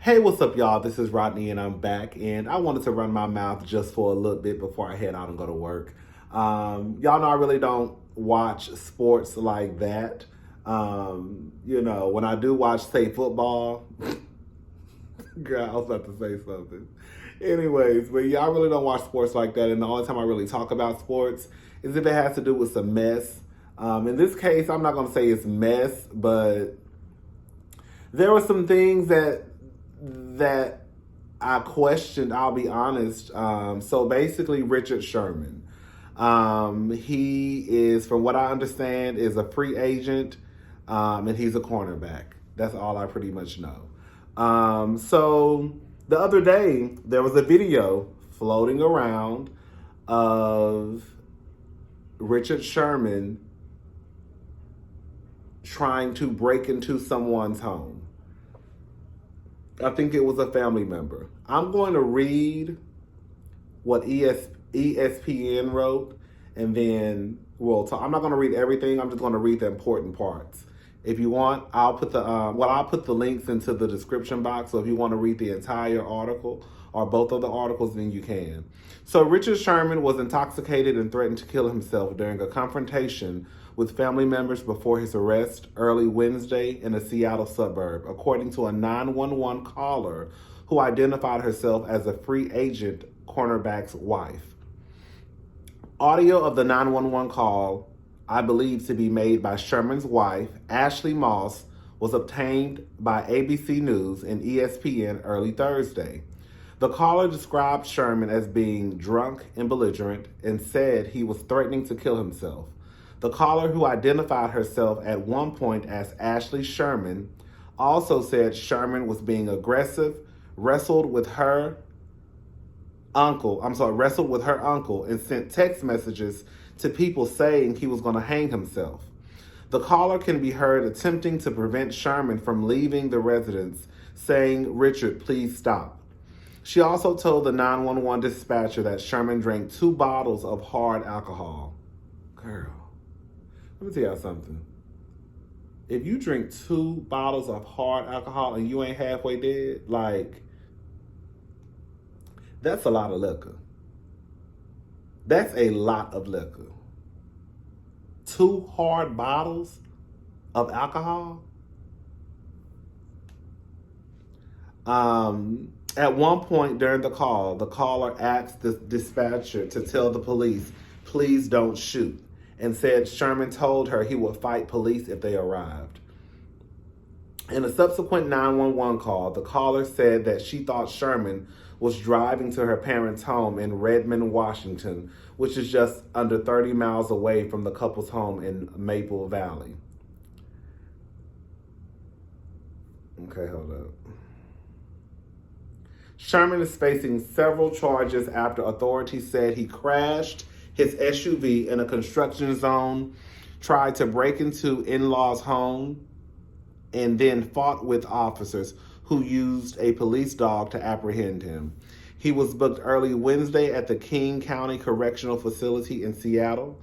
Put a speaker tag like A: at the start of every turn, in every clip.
A: Hey, what's up, y'all? This is Rodney, and I'm back. And I wanted to run my mouth just for a little bit before I head out and go to work. Y'all know I really don't watch sports like that. When I do watch, say, football, girl, I was about to say something. Anyways, but yeah, I really don't watch sports like that. And the only time I really talk about sports is if it has to do with some mess. In this case, I'm not going to say it's mess, but there were some things that I questioned, I'll be honest. So basically, Richard Sherman. He is, from what I understand, is a free agent, and he's a cornerback. That's all I pretty much know. So the other day, there was a video floating around of Richard Sherman trying to break into someone's home. I think it was a family member. I'm going to read what ESPN wrote, and then we'll talk. I'm not going to read everything. I'm just going to read the important parts. If you want, I'll put the links into the description box. So if you want to read the entire article or both of the articles, then you can. So Richard Sherman was intoxicated and threatened to kill himself during a confrontation with family members before his arrest early Wednesday in a Seattle suburb, according to a 911 caller who identified herself as a free agent cornerback's wife. Audio of the 911 call, I believe to be made by Sherman's wife, Ashley Moss, was obtained by ABC News and ESPN early Thursday. The caller described Sherman as being drunk and belligerent and said he was threatening to kill himself. The caller, who identified herself at one point as Ashley Sherman, also said Sherman was being aggressive, wrestled with her uncle, and sent text messages to people saying he was going to hang himself. The caller can be heard attempting to prevent Sherman from leaving the residence, saying, "Richard, please stop." She also told the 911 dispatcher that Sherman drank 2 bottles of hard alcohol. Girl, let me tell y'all something. If you drink 2 bottles of hard alcohol and you ain't halfway dead, that's a lot of liquor. That's a lot of liquor. 2 hard bottles of alcohol? At one point during the call, the caller asked the dispatcher to tell the police, "Please don't shoot," and said Sherman told her he would fight police if they arrived. In a subsequent 911 call, the caller said that she thought Sherman was driving to her parents' home in Redmond, Washington, which is just under 30 miles away from the couple's home in Maple Valley. Okay, hold up. Sherman is facing several charges after authorities said he crashed his SUV in a construction zone, tried to break into in-laws' home, and then fought with officers who used a police dog to apprehend him. He was booked early Wednesday at the King County Correctional Facility in Seattle.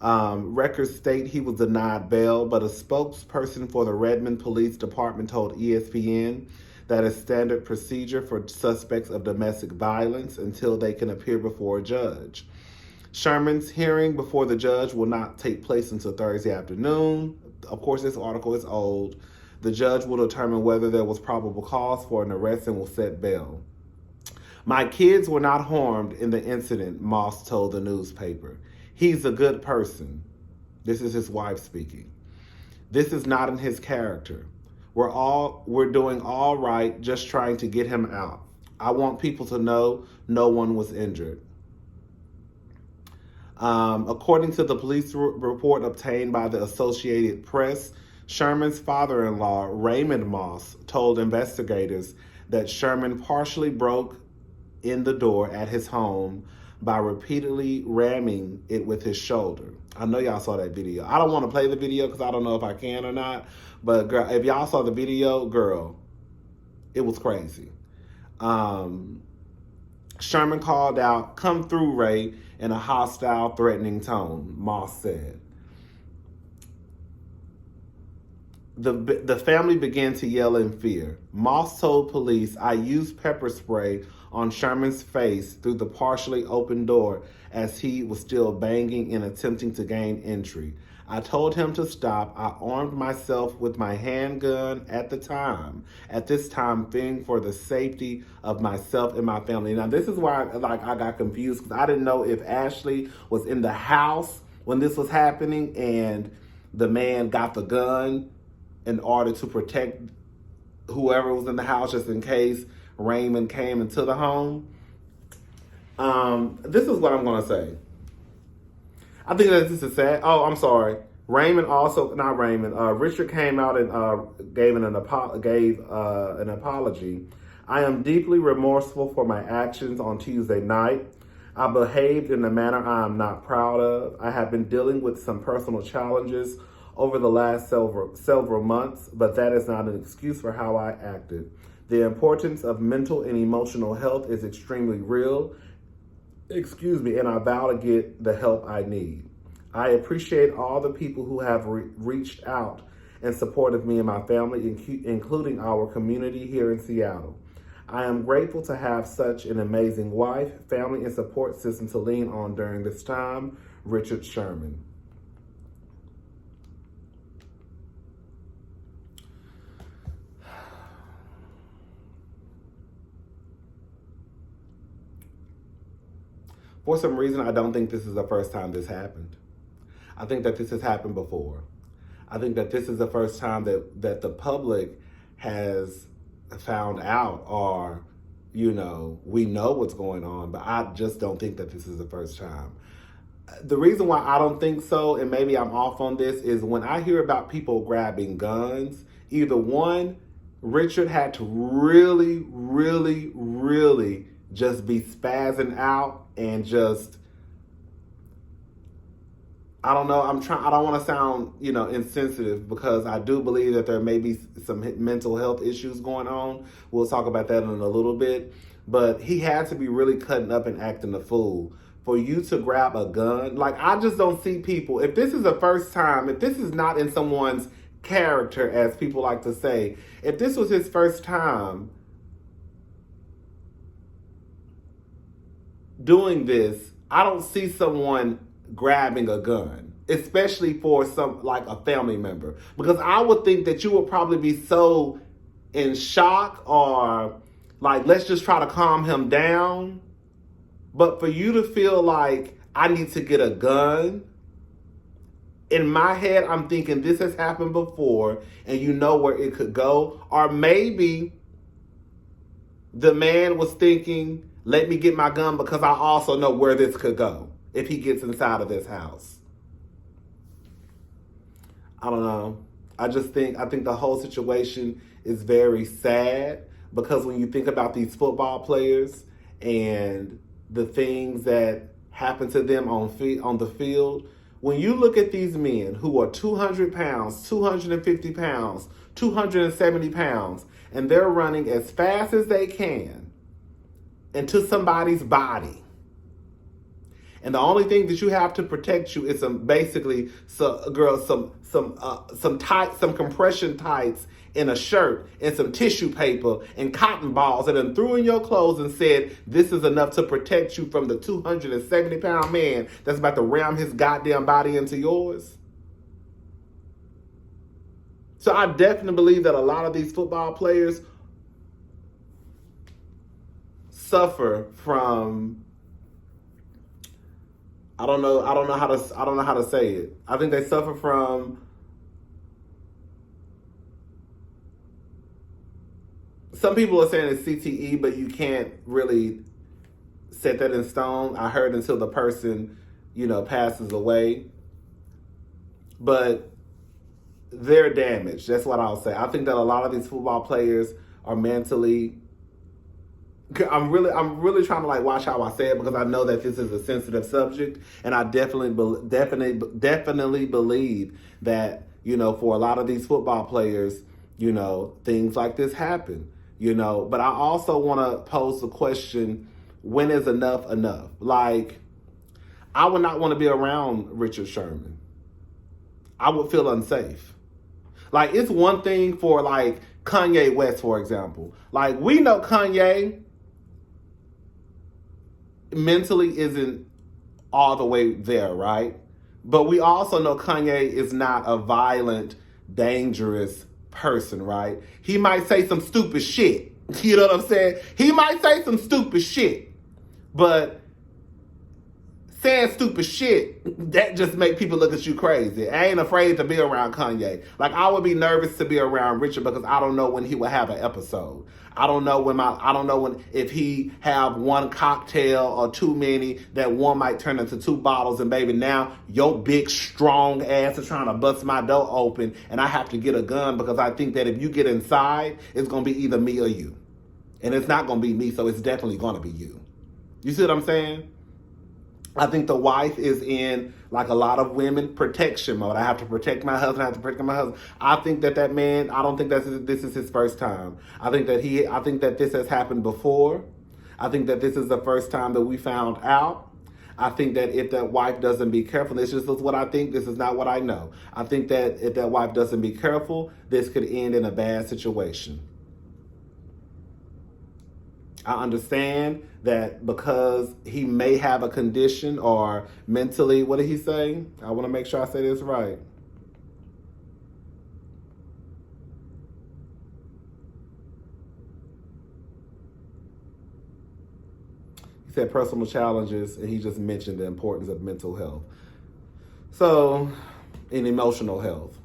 A: Records state he was denied bail, but a spokesperson for the Redmond Police Department told ESPN that is standard procedure for suspects of domestic violence until they can appear before a judge. Sherman's hearing before the judge will not take place until Thursday afternoon. Of course, this article is old. The judge will determine whether there was probable cause for an arrest and will set bail. "My kids were not harmed in the incident," Moss told the newspaper. "He's a good person." This is his wife speaking. "This is not in his character. We're doing all right, just trying to get him out. I want people to know no one was injured." According to the police report obtained by the Associated Press, Sherman's father-in-law, Raymond Moss, told investigators that Sherman partially broke in the door at his home by repeatedly ramming it with his shoulder. I know y'all saw that video. I don't want to play the video because I don't know if I can or not. But girl, if y'all saw the video, girl, it was crazy. Sherman called out, "Come through, Ray," in a hostile, threatening tone, Moss said. The family began to yell in fear. Moss told police, "I used pepper spray on Sherman's face through the partially open door as he was still banging and attempting to gain entry. I told him to stop. I armed myself with my handgun at this time, fearing for the safety of myself and my family." Now, this is where I got confused because I didn't know if Ashley was in the house when this was happening and the man got the gun in order to protect whoever was in the house just in case Raymond came into the home. This is what I'm going to say. I think that this is sad. Oh, I'm sorry. Richard came out and gave an apology. "I am deeply remorseful for my actions on Tuesday night. I behaved in a manner I am not proud of. I have been dealing with some personal challenges over the last several months, but that is not an excuse for how I acted. The importance of mental and emotional health is extremely real, and I vow to get the help I need. I appreciate all the people who have reached out and supported me and my family, including our community here in Seattle. I am grateful to have such an amazing wife, family, and support system to lean on during this time. Richard Sherman." For some reason, I don't think this is the first time this happened. I think that this has happened before. I think that this is the first time that the public has found out, or, we know what's going on, but I just don't think that this is the first time. The reason why I don't think so, and maybe I'm off on this, is when I hear about people grabbing guns, either one, Richard had to really, really, really just be spazzing out and just, I don't know, I don't want to sound, insensitive, because I do believe that there may be some mental health issues going on. We'll talk about that in a little bit. But he had to be really cutting up and acting a fool for you to grab a gun. Like, I just don't see people, if this is the first time, if this is not in someone's character, as people like to say, if this was his first time doing this, I don't see someone grabbing a gun, especially for a family member, because I would think that you would probably be so in shock, or like, let's just try to calm him down. But for you to feel like, I need to get a gun, in my head, I'm thinking this has happened before and you know where it could go. Or maybe the man was thinking, let me get my gun because I also know where this could go if he gets inside of this house. I don't know. I think the whole situation is very sad, because when you think about these football players and the things that happen to them on the field, when you look at these men who are 200 pounds, 250 pounds, 270 pounds, and they're running as fast as they can into somebody's body, and the only thing that you have to protect you is some compression tights in a shirt and some tissue paper and cotton balls, and then threw in your clothes and said, this is enough to protect you from the 270-pound man that's about to ram his goddamn body into yours. So I definitely believe that a lot of these football players suffer from, I don't know how to say it. I think they suffer from some people are saying it's CTE, but you can't really set that in stone. I heard until the person, passes away. But they're damaged. That's what I'll say. I think that a lot of these football players are mentally. I'm really trying to watch how I say it, because I know that this is a sensitive subject, and I definitely believe that for a lot of these football players, things like this happen. But I also want to pose the question: when is enough enough? Like, I would not want to be around Richard Sherman. I would feel unsafe. Like, it's one thing for, like, Kanye West, for example. Like, we know Kanye mentally isn't all the way there, right? But we also know Kanye is not a violent, dangerous person, right? He might say some stupid shit. You know what I'm saying? He might say some stupid shit. But saying stupid shit, that just make people look at you crazy. I ain't afraid to be around Kanye. Like, I would be nervous to be around Richard because I don't know when he will have an episode. I don't know when if he have one cocktail or too many, that one might turn into 2 bottles, and baby, now your big strong ass is trying to bust my door open and I have to get a gun because I think that if you get inside, it's gonna be either me or you. And it's not gonna be me, so it's definitely gonna be you. You see what I'm saying? I think the wife is in, like a lot of women, protection mode. I have to protect my husband. I have to protect my husband. I think that man, I don't think this is his first time. I think that this has happened before. I think that this is the first time that we found out. I think that if that wife doesn't be careful, this is just what I think. This is not what I know. I think that if that wife doesn't be careful, this could end in a bad situation. I understand that because he may have a condition or mentally, what did he say? I want to make sure I say this right. He said personal challenges, and he just mentioned the importance of mental health. So, and emotional health.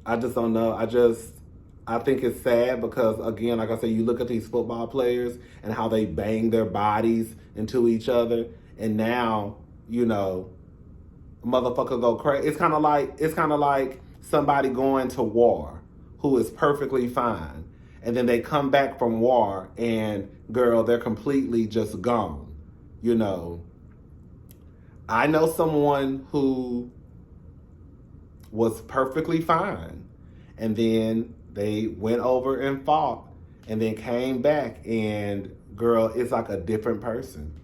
A: I just don't know. I think it's sad because, again, like I said, you look at these football players and how they bang their bodies into each other, and now, you know, motherfucker go crazy. It's kind of like somebody going to war who is perfectly fine, and then they come back from war and, girl, they're completely just gone. You know, I know someone who was perfectly fine, and then they went over and fought and then came back, and girl, it's like a different person.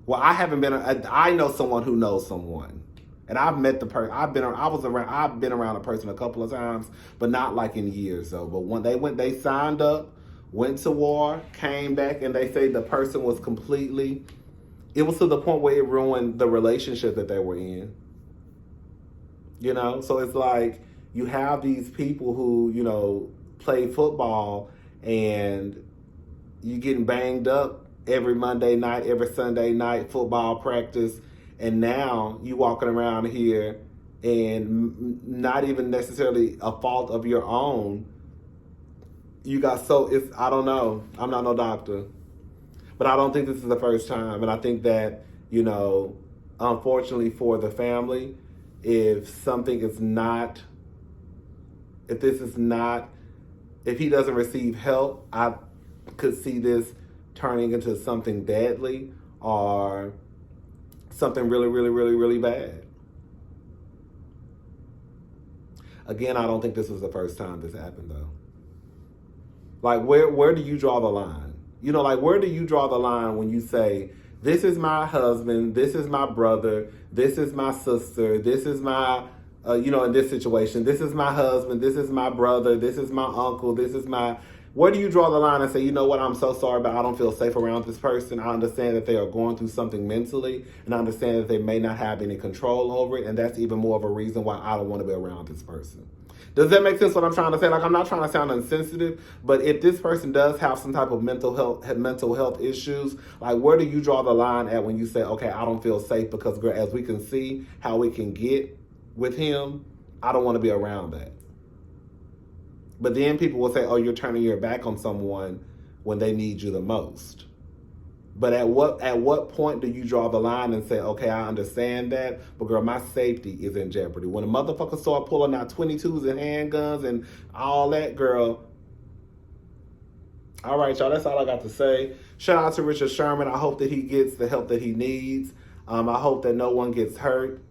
A: Well, I know someone who knows someone. And I've met the person. I've been around a person a couple of times, but not like in years though. But when they signed up, went to war, came back, and they say the person was it was to the point where it ruined the relationship that they were in. You know, so it's like, you have these people who, you know, play football and you getting banged up every Monday night, every Sunday night, football practice. And now you walking around here and not even necessarily a fault of your own. I don't know. I'm not no doctor. But I don't think this is the first time. And I think that, you know, unfortunately for the family, if he doesn't receive help, I could see this turning into something deadly or something really, really, really, really bad. Again, I don't think this was the first time this happened though. Like, where do you draw the line? You know, like, where do you draw the line when you say, this is my husband, this is my brother, this is my sister, this is my in this situation, this is my husband, this is my brother, this is my uncle, where do you draw the line and say, you know what, I'm so sorry, but I don't feel safe around this person. I understand that they are going through something mentally, and I understand that they may not have any control over it, and that's even more of a reason why I don't want to be around this person. Does that make sense what I'm trying to say? Like, I'm not trying to sound insensitive, but if this person does have some type of mental health issues, like, where do you draw the line at when you say, okay, I don't feel safe because, girl, as we can see how we can get with him, I don't want to be around that. But then people will say, oh, you're turning your back on someone when they need you the most. But at what point do you draw the line and say, okay, I understand that, but girl, my safety is in jeopardy. When a motherfucker start pulling out 22s and handguns and all that, girl. All right, y'all, that's all I got to say. Shout out to Richard Sherman. I hope that he gets the help that he needs. I hope that no one gets hurt.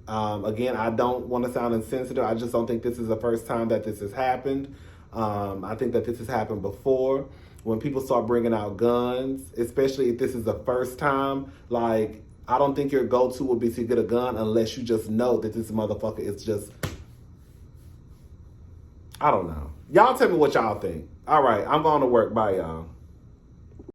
A: Again, I don't want to sound insensitive. I just don't think this is the first time that this has happened. I think that this has happened before. When people start bringing out guns, especially if this is the first time, like, I don't think your go-to would be to get a gun unless you just know that this motherfucker is just I don't know. Y'all tell me what y'all think. All right, I'm going to work. Bye, y'all.